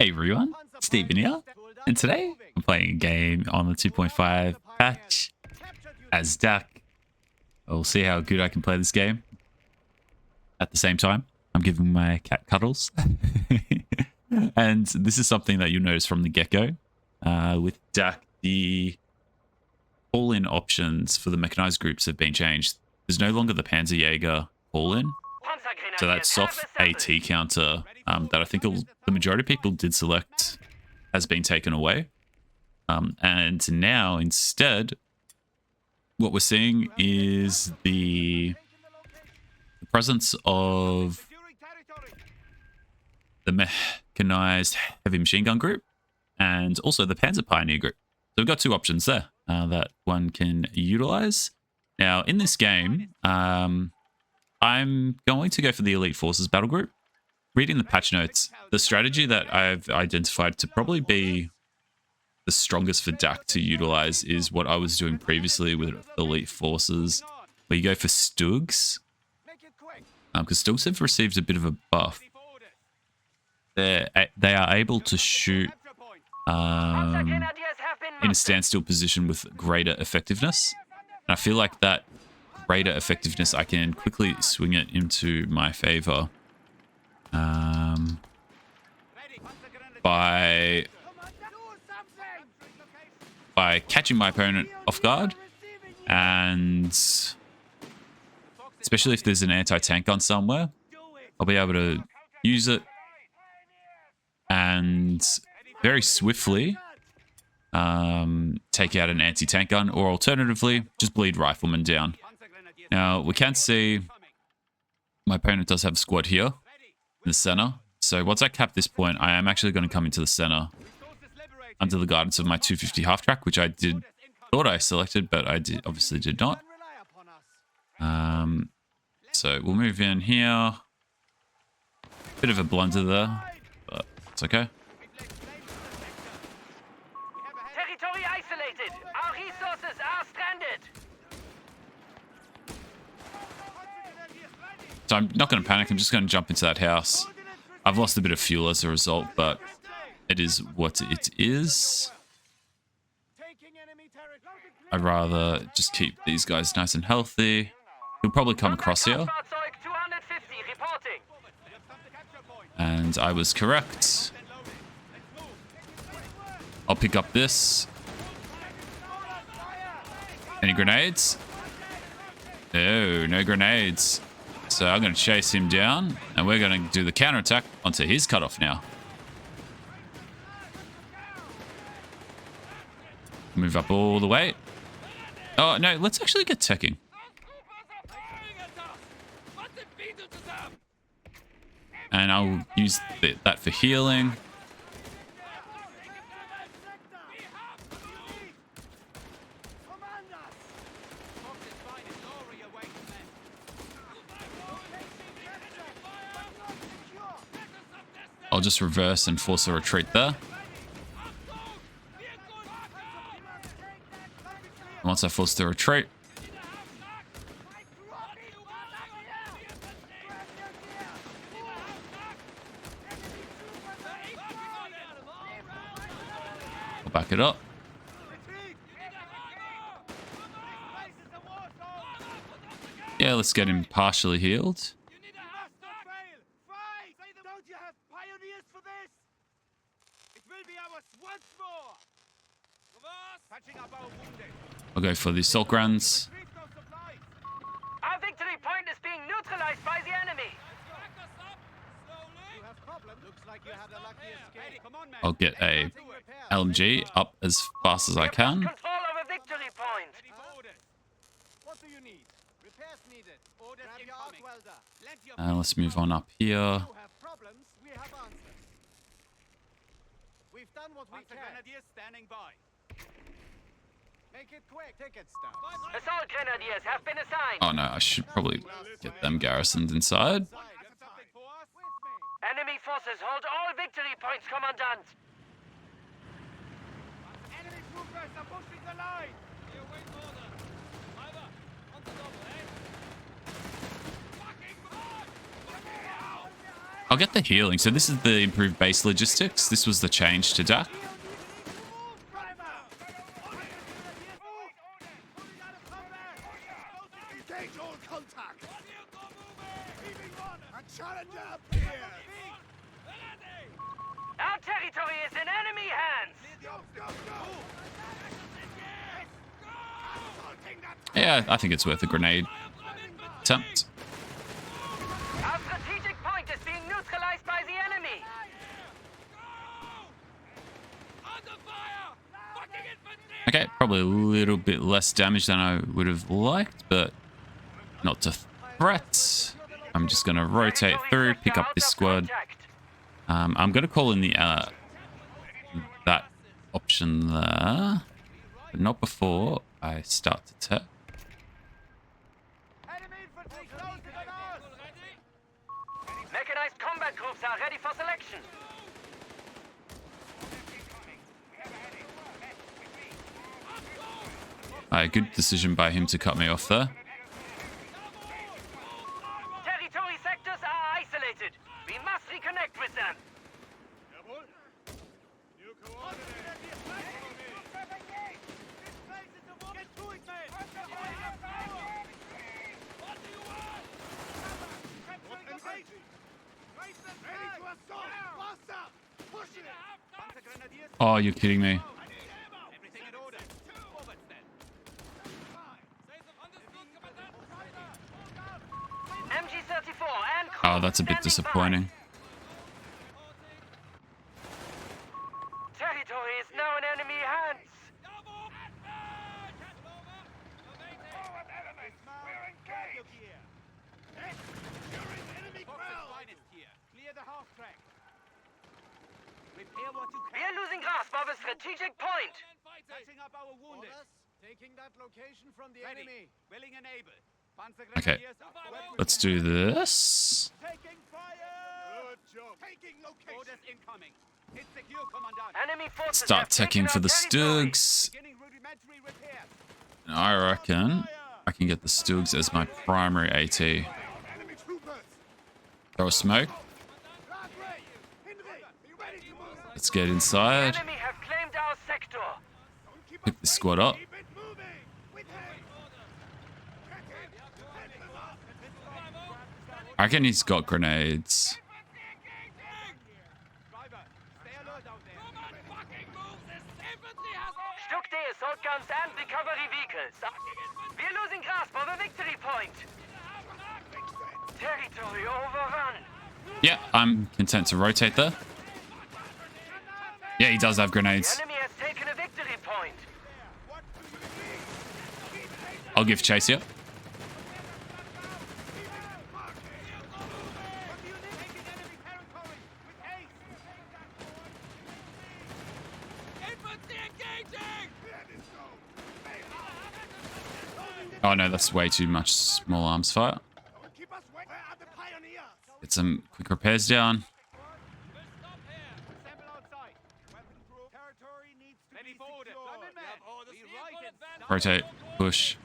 Hey everyone, Stephen here, and today I'm playing a game on the 2.5 patch as Stug. We'll see how good I can play this game. At the same time, I'm giving my cat cuddles. And this is something that you'll notice from the get-go. With Stug, the call-in options for the mechanized groups have been changed. There's no longer the Panzerjäger call-in. So that soft AT counter that I think the majority of people did select has been taken away. And now instead, what we're seeing is the presence of the mechanized heavy machine gun group and also the Panzer Pioneer group. So we've got two options there that one can utilize. Now in this game, I'm going to go for the Elite Forces battle group. Reading the patch notes, the strategy that I've identified to probably be the strongest for Stug to utilize is what I was doing previously with Elite Forces, where you go for Stugs. Because Stugs have received a bit of a buff. They are able to shoot in a standstill position with greater effectiveness. And I feel like that greater effectiveness, I can quickly swing it into my favor by catching my opponent off guard, and especially if there's an anti-tank gun somewhere, I'll be able to use it and very swiftly take out an anti-tank gun, or alternatively just bleed riflemen down. Now, we can see my opponent does have a squad here in the center. So once I cap this point, I am actually going to come into the center under the guidance of my 250 half-track, which I thought I selected, but I obviously did not. So we'll move in here. Bit of a blunder there, but it's okay. Territory isolated. Our resources are stranded. So I'm not going to panic. I'm just going to jump into that house. I've lost a bit of fuel as a result, but it is what it is. I'd rather just keep these guys nice and healthy. He'll probably come across here. And I was correct. I'll pick up this. Any grenades? No, no grenades. So I'm going to chase him down, and we're going to do the counterattack onto his cutoff now. Move up all the way. Oh, no, let's actually get teching. And I'll use that for healing. I'll just reverse and force a retreat there. Once I force the retreat, I'll back it up. Yeah, let's get him partially healed. I'll go for the assault runs. Our victory point is being neutralized by the enemy. I'll get a LMG up as fast as I can. Control of a victory point. And let's move on up here. We've done what we can. Make it quick. Ticket stop. Assault grenadiers have been assigned. Oh no, I should probably get them garrisoned inside. Enemy forces hold all victory points, Commandant. Enemy troopers are pushing the line. I'll get the healing. So this is the improved base logistics. This was the change to DAC. Our territory is in enemy hands. Yeah, I think it's worth a grenade attempt. Our strategic point is being neutralized by the enemy. Okay, probably a little bit less damage than I would have liked, but not to threat. I'm just going to rotate through, pick up this squad. I'm going to call in the that option there, but not before I start to tap. Mechanized combat groups are ready for selection. Good decision by him to cut me off there. Territory sectors are isolated. We must reconnect with them. Oh, you're kidding me. Oh, that's a bit disappointing. Territory is now in enemy hands. We are losing grasp of a strategic point. Touching up our wounded. Taking that location from the enemy. Willing and able. Okay, let's do this. Taking fire. Good job. Taking location. Orders incoming. It's secure, Commandant. Enemy forces Start taking for the Stugs. I reckon I can get the Stugs as my primary AT. Throw a smoke. Let's get inside. Enemy have claimed our sector. Pick the squad up. I reckon he's got grenades. Stug the assault guns and recovery vehicles. We're losing grasp of a victory point. Territory overrun. Yeah, I'm content to rotate there. Yeah, he does have The grenades. enemy has taken a victory point. I'll give chase here. Oh no, that's way too much small arms fire. Get some quick repairs down. Rotate, push.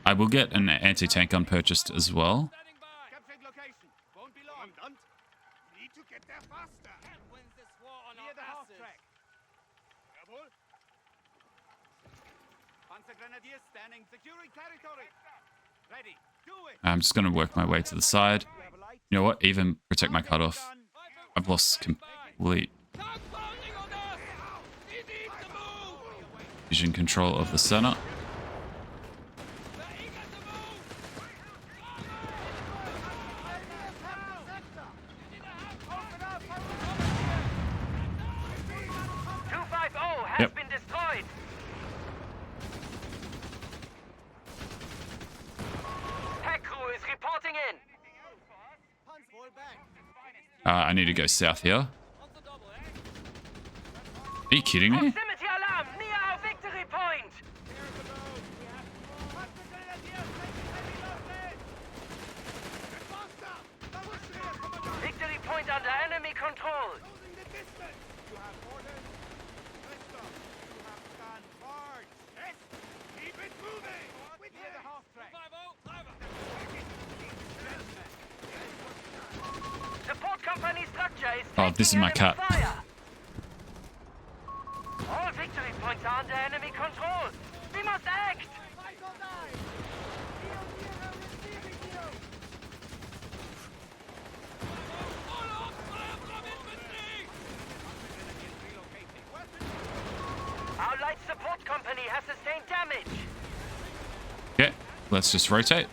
I will get an anti-tank gun purchased as well. I'm just going to work my way to the side. You know what? Even protect my cutoff. I've lost complete vision control of the center. Yep. Been destroyed. Tech crew is reporting in. I need to go south here. Are you kidding me? Proximity alarm near our victory point. Victory point under enemy control. support company structure is Oh, this is my cut. fire. All victory points are under enemy control. We must act. Our light support company has sustained damage. Okay, let's just rotate.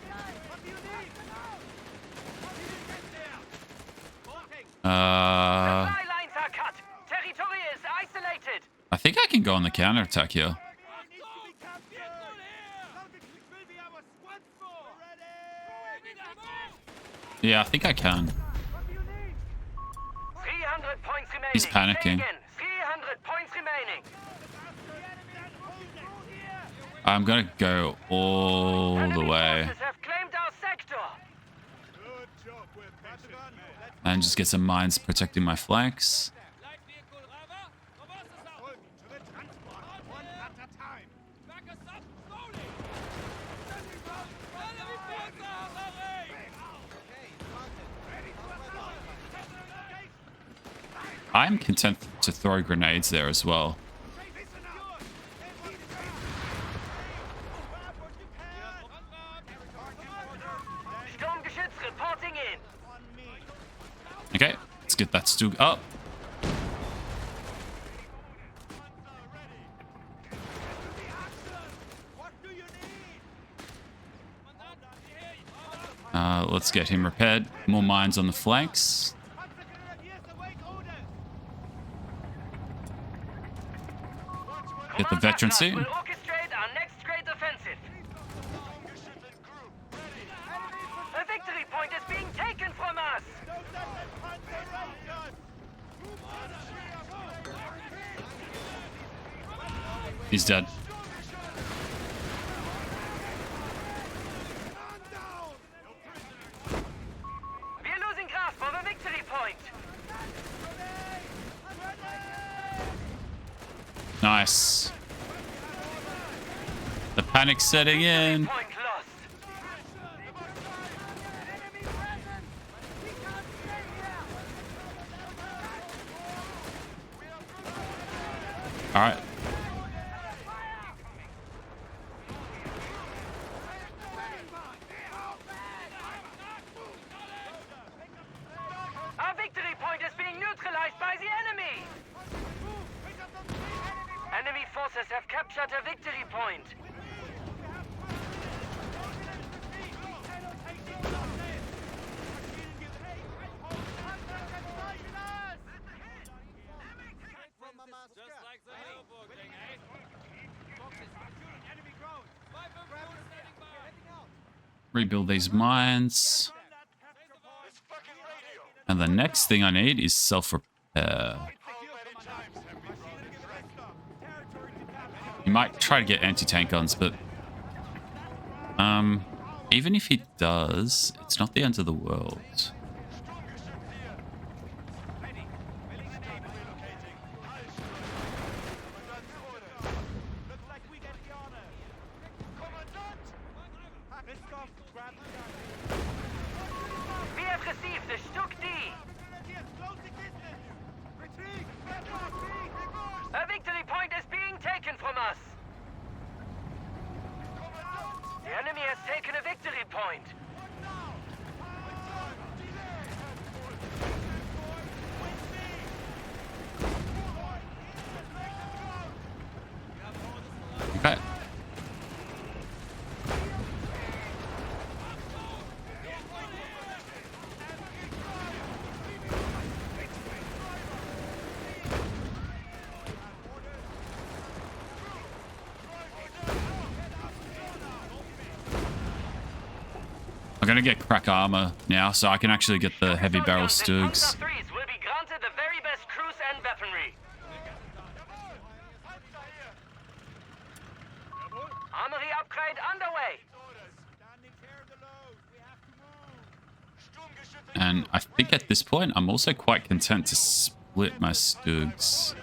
Supply lines are cut. Territory is isolated. I think I can go on the counterattack here. Yeah, I think I can. 300 points remaining. He's panicking. Say again, 300 points remaining. I'm gonna go all the Enemy way forces have claimed our sector. and just get some mines protecting my flanks. I'm content to throw grenades there as well. Sturmgeschütz reporting in. Okay, let's get that Stug up. Let's get him repaired. More mines on the flanks. Get the veterancy. Will orchestrate our next great offensive. A victory point is being taken from us. He's dead. We're losing grasp of a victory point. Nice. The panic setting in. Point lost. All right. Our victory point is being neutralized by the enemy. Enemy forces have captured a victory point. Rebuild these mines. And the next thing I need is self-repair. He might try to get anti-tank guns, but even if he does, it's not the end of the world. We have received the Stug D. A victory point is being taken from us. The enemy has taken a victory point. Okay. I'm gonna get crack armor now, so I can actually get the heavy barrel Stugs. Threes will be granted the very best crews and weaponry. Armory upgrade underway. And I think at this point, I'm also quite content to split my Stugs.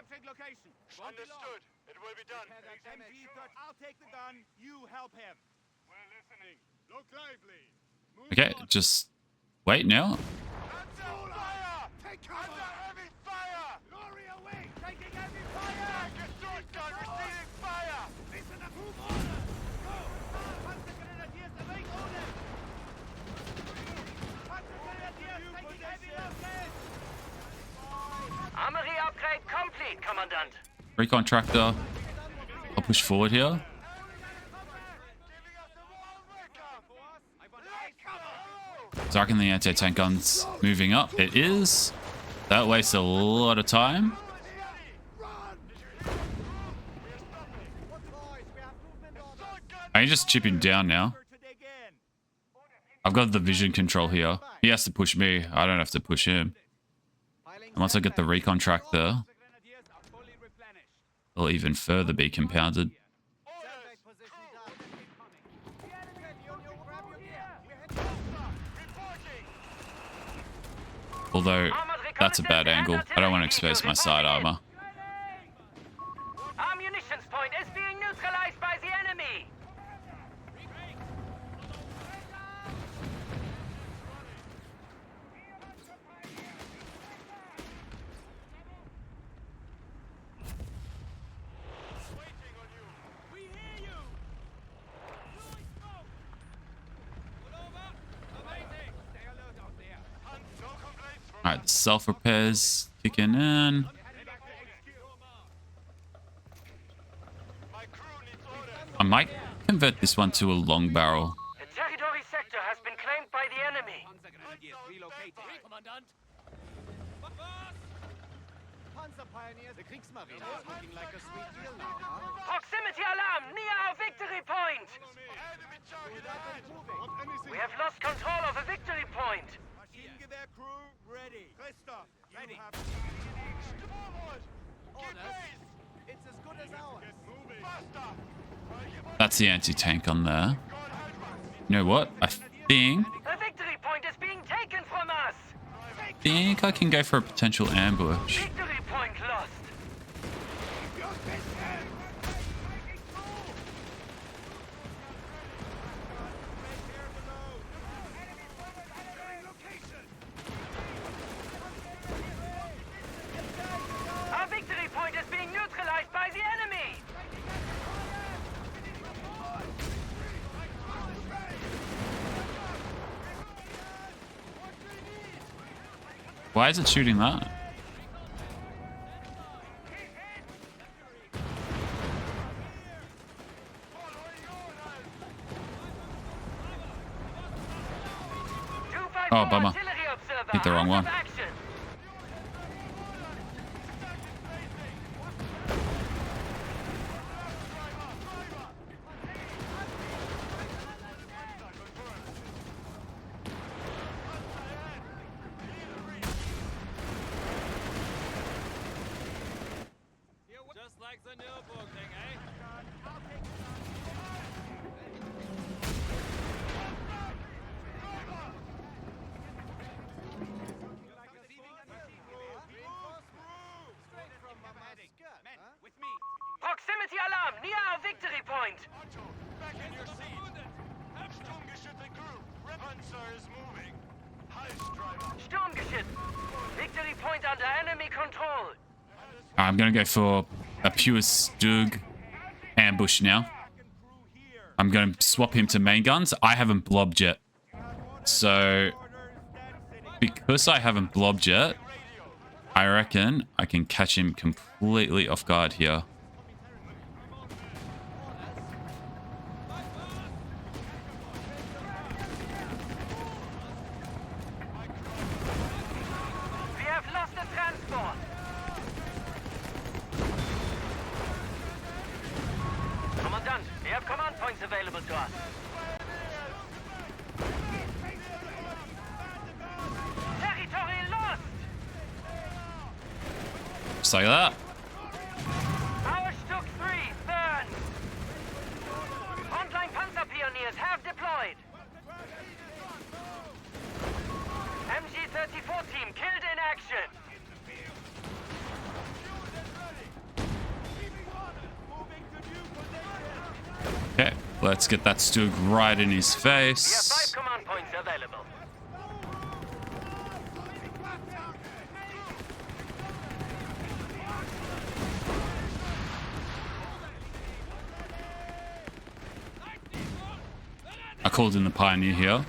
Capturing location. Understood. It will be done. I'll take the gun. You help him. We're listening. Look lively. Okay, just wait now. Under fire! Take cover. Under heavy fire! Lorry away. Taking heavy fire. Take a short gun receiving fire! Listen up. Move order. Go. Panzergrenadiers away order. Panzergrenadiers taking heavy losses. Armory upgrade complete, Commandant. Recon tractor. I'll push forward here. Giving us a warm welcome! Let's go! So I reckon the anti-tank gun's moving up. It is. That wastes a lot of time. I can just chip him down now. I've got the vision control here. He has to push me. I don't have to push him. And once I get the recon tractor, it'll even further be compounded. Although, that's a bad angle. I don't want to expose my side armor. Our munitions point is being neutralized by the enemy. Alright, the self-repairs kicking in. I might convert this one to a long barrel. The territory sector has been claimed by the enemy. Commandant. Panzer Pioneers. The Kriegsmarine is looking like a sweet deal now, huh? Proximity alarm near our victory point. Enemy target ahead! We have lost control of a victory point. Maschinengewehr crew ready. Christoph, ready. Forward! Keep Orders. pace! It's as good as ours. Faster! That's the anti-tank on there. You know what? I think A victory point is being taken from us. I can go for a potential ambush. Victory point lost. Our victory point is being neutralized by the enemy. Why is it shooting that? Oh, bummer. Hit the wrong one. Just like the Nürburgring, eh? Proximity alarm near our victory point. Back in your seat! Sturmgeschütze crew! Panzer is moving! Halsdriver! Sturmgeschütz. Victory point under enemy control. I'm going to go for a pure Stug ambush now. I'm going to swap him to main guns. I haven't blobbed yet. So, because I haven't blobbed yet, I reckon I can catch him completely off guard here. We have lost the transport. Commandant, we have command points available to us. Territory lost! Just like that. Our Stug 3 burned. Frontline Panzer Pioneers have deployed. MG-34 team killed in action. Let's get that Stug right in his We have 5 face. command points available. I called in the Pioneer here.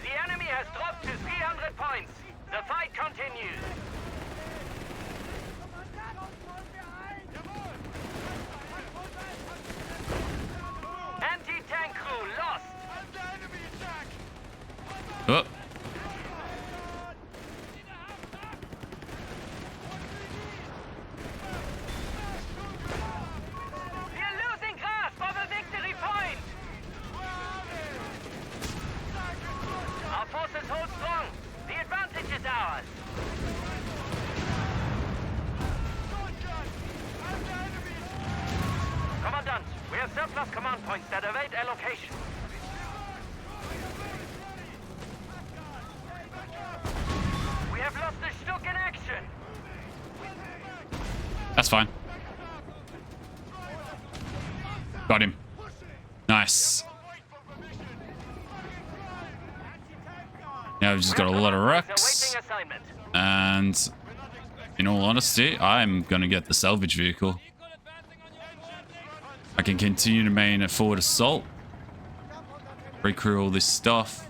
The enemy has dropped to 300 points. The fight continues. Anti-tank crew lost. Oh, We're losing grasp of a victory point. Our forces hold strong. The advantage is ours. Commandant, we have surplus command points that await allocation. We have lost the Stug in action. that's fine. Got him. Nice. Now we've just got a lot of wrecks. Awaiting assignment. And in all honesty, I'm going to get the salvage vehicle. I can continue to main a forward assault. Recrew all this stuff.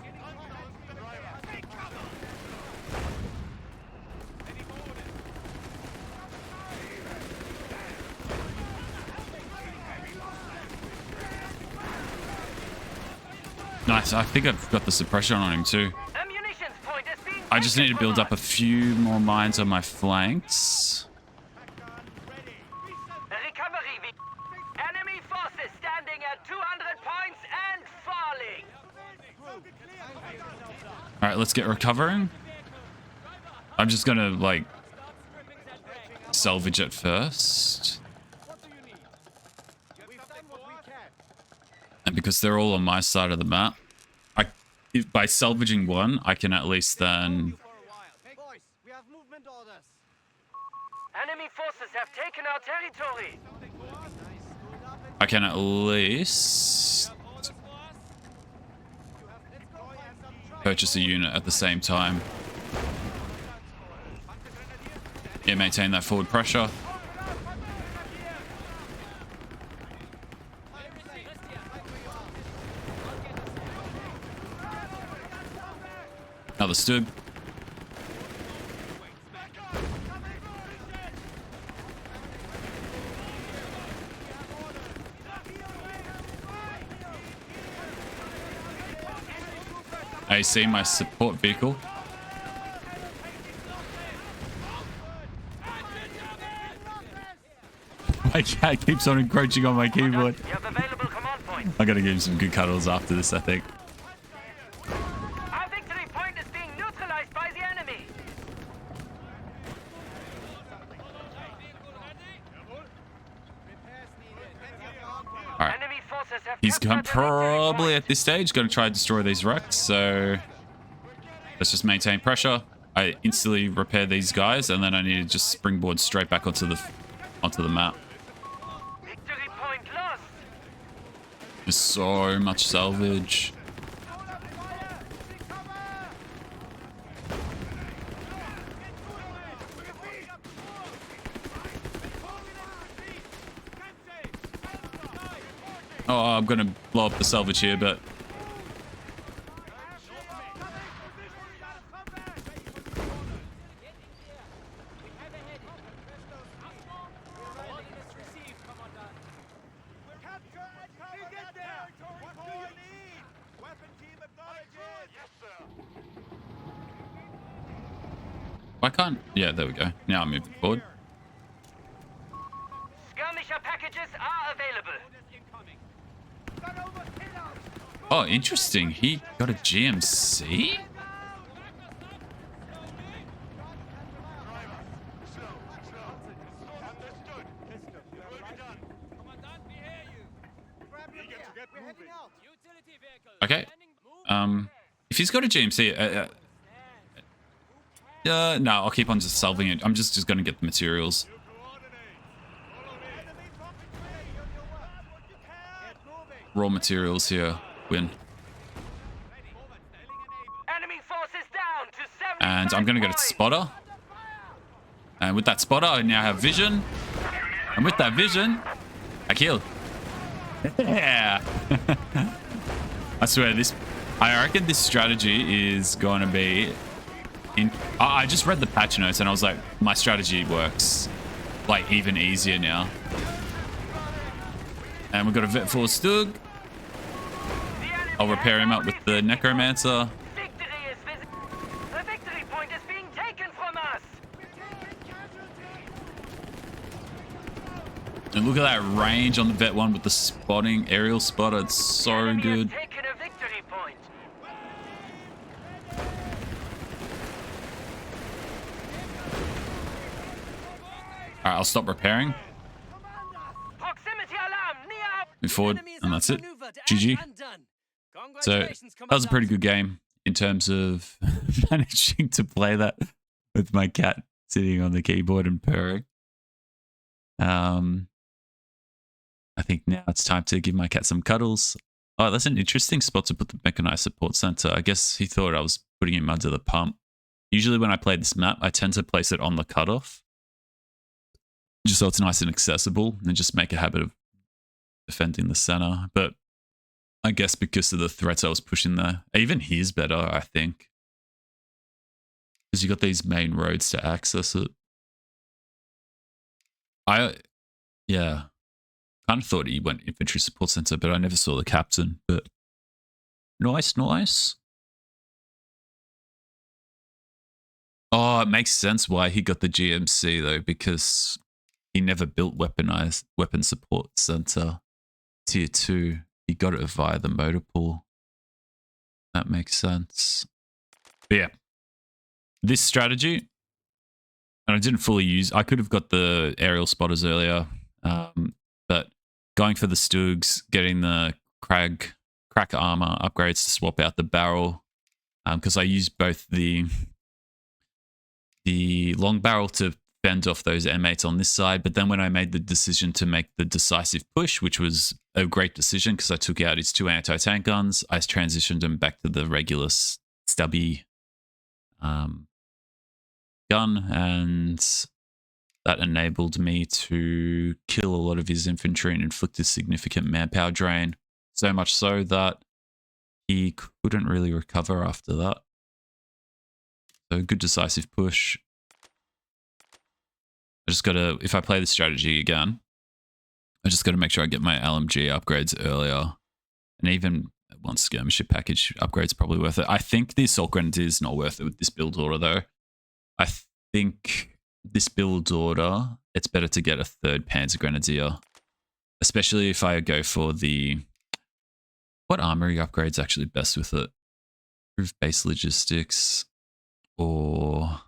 Nice. I think I've got the suppression on him too. A munitions point is being I just need to taken build from up a us. few more mines on my flanks. Recovery. Enemy forces standing at 200 points and falling. All right, let's get recovering. I'm just gonna like salvage it first, and because they're all on my side of the map, by salvaging one, I can at least then. Boys, we have movement orders. Enemy forces have taken our territory. I can at least purchase a unit at the same time. Yeah, maintain that forward pressure. Another Stug. I see my support vehicle. My cat keeps on encroaching on my keyboard. You have available command points. I'm gonna give him some good cuddles after this, I think. Our victory point is being neutralized by the enemy. All right. Enemy forces have He's captured going the victory probably point. at this stage going to try and destroy these wrecks, so let's just maintain pressure. I instantly repair these guys, and then I need to just springboard straight back onto the map. Victory point lost. There's so much salvage. Oh, I'm going to blow up the salvage here, but why can't... Yeah, there we go. Now I'm moving forward. Skirmisher packages are available. Oh, interesting. He got a GMC? If he's got a GMC, no, I'll keep on just solving it. I'm just going to get the materials. Raw materials here. Win. Enemy forces down to 75 And I'm going to go to spotter. And with that spotter, I now have vision. And with that vision, I kill. Yeah. I swear I reckon this strategy is going to be I just read the patch notes and I was like, my strategy works like even easier now. And we've got a vet for Stug. I'll repair him up with the necromancer. Victory is visible. The victory point is being taken from us. And look at that range on the vet one with the spotting, aerial spotter. It's so good. Taken a victory point. All right, I'll stop repairing. Proximity alarm near. Move forward, and that's it. GG. So that was a pretty good game in terms of managing to play that with my cat sitting on the keyboard and purring. I think now it's time to give my cat some cuddles. Oh, that's an interesting spot to put the mechanized support center. I guess he thought I was putting him under the pump. Usually when I play this map, I tend to place it on the cutoff, just so it's nice and accessible, and just make a habit of defending the center. But I guess because of the threats I was pushing there, even here's better, I think, because you got these main roads to access it. Yeah, kind of thought he went infantry support center, but I never saw the captain. But nice. Oh, it makes sense why he got the GMC though, because he never built weapon support center tier 2. He got it via the motor pool. That makes sense. But yeah, this strategy, and I didn't fully use. I could have got the aerial spotters earlier, but going for the Stugs, getting the crack armor upgrades to swap out the barrel, because I used both the long barrel to fend off those M8s on this side, but then when I made the decision to make the decisive push, which was a great decision because I took out his 2 anti-tank guns, I transitioned him back to the regular stubby gun, and that enabled me to kill a lot of his infantry and inflict a significant manpower drain, so much so that he couldn't really recover after that. So good decisive push. I just gotta, if I play the strategy again, I just gotta make sure I get my LMG upgrades earlier. And even one skirmisher package upgrade's probably worth it. I think the assault grenadier is not worth it with this build order though. I think this build order, it's better to get a 3rd Panzer Grenadier. Especially if I go for the... What armory upgrade's actually best with it? Improved base logistics or...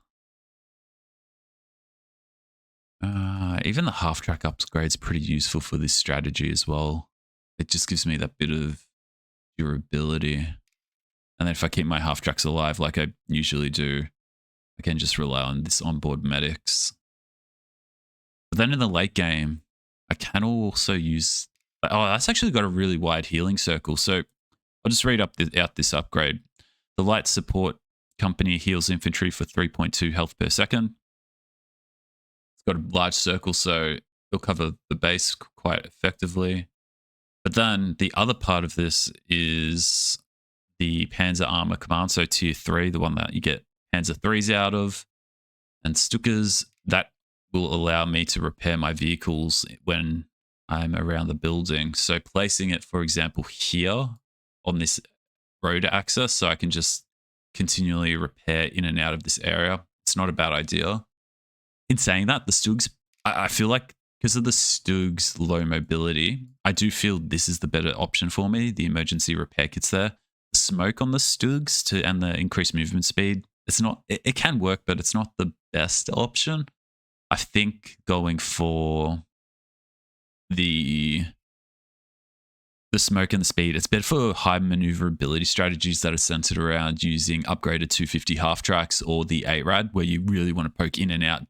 even the half-track upgrade's pretty useful for this strategy as well. It just gives me that bit of durability. And then if I keep my half-tracks alive like I usually do, I can just rely on this onboard medics. But then in the late game, I can also use... Oh, that's actually got a really wide healing circle. So I'll just read out this upgrade. The light support company heals infantry for 3.2 health per second. Got a large circle, so it'll cover the base quite effectively. But then the other part of this is the Panzer Armor Command, so tier 3, the one that you get Panzer 3s out of, and Stukas. That will allow me to repair my vehicles when I'm around the building. So placing it, for example, here on this road access, so I can just continually repair in and out of this area. It's not a bad idea. In saying that, the Stugs, I feel like because of the Stugs' low mobility, I do feel this is the better option for me. The emergency repair kit's there. The smoke on the Stugs and the increased movement speed, it's not. It can work, but it's not the best option. I think going for the the smoke and the speed. It's better for high maneuverability strategies that are centered around using upgraded 250 half tracks or the 8-rad, where you really want to poke in and out,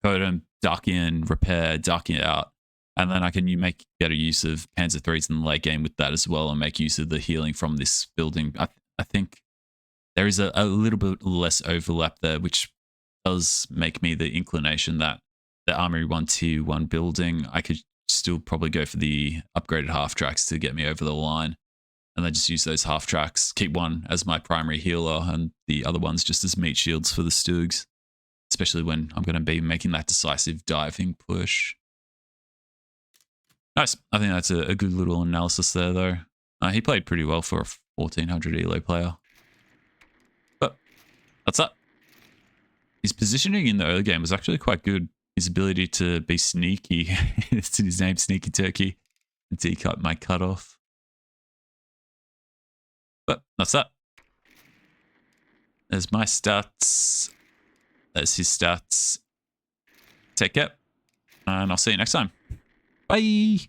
totem, duck in, repair, duck it out. And then you make better use of Panzer 3s in the late game with that as well, and make use of the healing from this building. I think there is a little bit less overlap there, which does make me the inclination that the Armory 1 Tier 1 building, I could still probably go for the upgraded half tracks to get me over the line, and then just use those half tracks, keep one as my primary healer and the other ones just as meat shields for the Stugs, especially when I'm going to be making that decisive diving push. Nice. I think that's a good little analysis there, though. He played pretty well for a 1400 elo player. But that's that. His positioning in the early game was actually quite good. His ability to be sneaky, it's in his name, Sneaky Turkey, until he cut my cutoff. But that's that. There's my stats. There's his stats. Take care, and I'll see you next time. Bye.